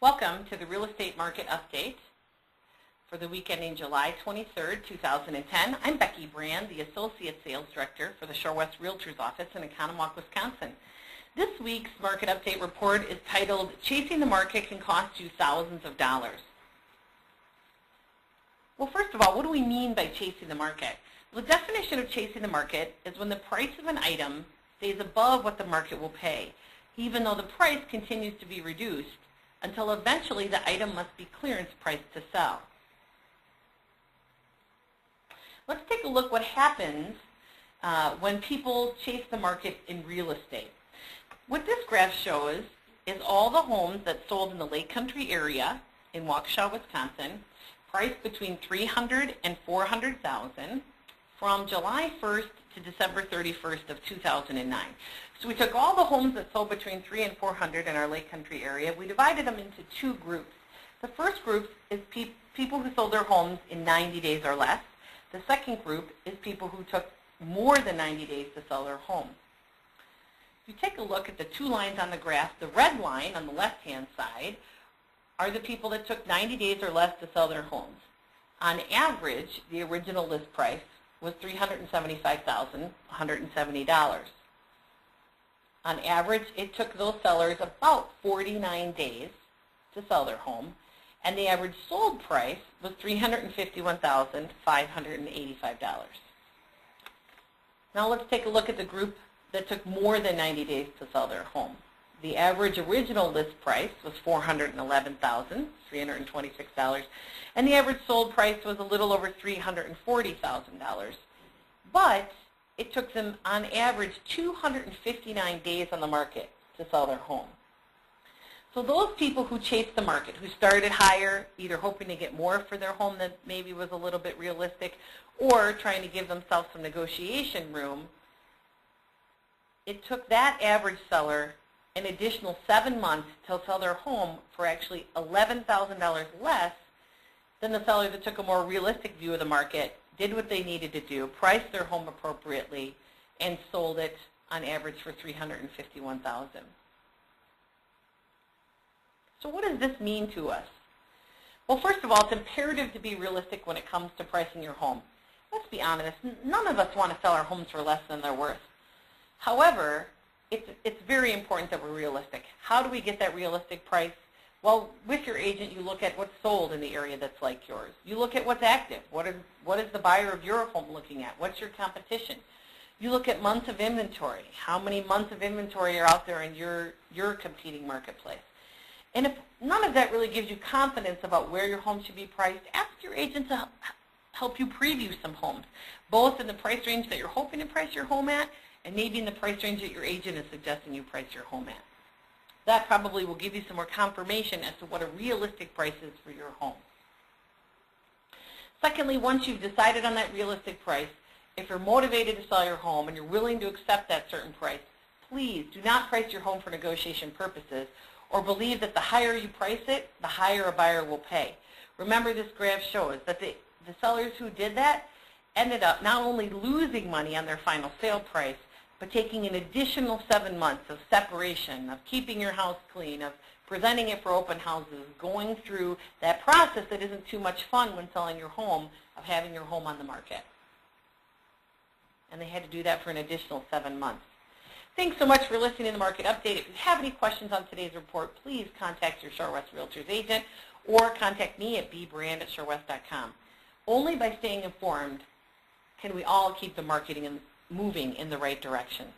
Welcome to the Real Estate Market Update for the week ending July 23rd, 2010. I'm Becky Brand, the Associate Sales Director for the Shorewest Realtors office in Oconomowoc, Wisconsin. This week's Market Update report is titled, Chasing the Market Can Cost You Thousands of Dollars. Well, first of all, what do we mean by chasing the market? The definition of chasing the market is when the price of an item stays above what the market will pay, even though the price continues to be reduced, until eventually the item must be clearance priced to sell. Let's take a look what happens when people chase the market in real estate. What this graph shows is all the homes that sold in the Lake Country area in Waukesha, Wisconsin, priced between $300,000 and $400,000 from July 1st to December 31st of 2009. So we took all the homes that sold between $300,000 and $400,000 in our Lake Country area. We divided them into two groups. The first group is people who sold their homes in 90 days or less. The second group is people who took more than 90 days to sell their home. If you take a look at the two lines on the graph, the red line on the left-hand side are the people that took 90 days or less to sell their homes. On average, the original list price was $375,170. On average, it took those sellers about 49 days to sell their home, and the average sold price was $351,585. Now let's take a look at the group that took more than 90 days to sell their home. The average original list price was $411,326, and the average sold price was a little over $340,000. But it took them, on average, 259 days on the market to sell their home. So those people who chased the market, who started higher, either hoping to get more for their home that maybe was a little bit realistic, or trying to give themselves some negotiation room, it took that average seller an additional 7 months to sell their home for actually $11,000 less than the seller that took a more realistic view of the market, did what they needed to do, priced their home appropriately, and sold it on average for $351,000. So what does this mean to us? Well, first of all, it's imperative to be realistic when it comes to pricing your home. Let's be honest, none of us want to sell our homes for less than they're worth. However, it's very important that we're realistic. How do we get that realistic price? Well, with your agent, you look at what's sold in the area that's like yours. You look at what's active. What is the buyer of your home looking at? What's your competition? You look at months of inventory. How many months of inventory are out there in your competing marketplace? And if none of that really gives you confidence about where your home should be priced, ask your agent to help you preview some homes, both in the price range that you're hoping to price your home at, and maybe in the price range that your agent is suggesting you price your home at. That probably will give you some more confirmation as to what a realistic price is for your home. Secondly, once you've decided on that realistic price, if you're motivated to sell your home and you're willing to accept that certain price, please do not price your home for negotiation purposes or believe that the higher you price it, the higher a buyer will pay. Remember, this graph shows that the sellers who did that ended up not only losing money on their final sale price, but taking an additional 7 months of separation, of keeping your house clean, of presenting it for open houses, going through that process that isn't too much fun when selling your home, of having your home on the market. And they had to do that for an additional 7 months. Thanks so much for listening to the Market Update. If you have any questions on today's report, please contact your Shorewest Realtors agent or contact me at bbrand@shorewest.com. Only by staying informed can we all keep the marketing moving in the right direction.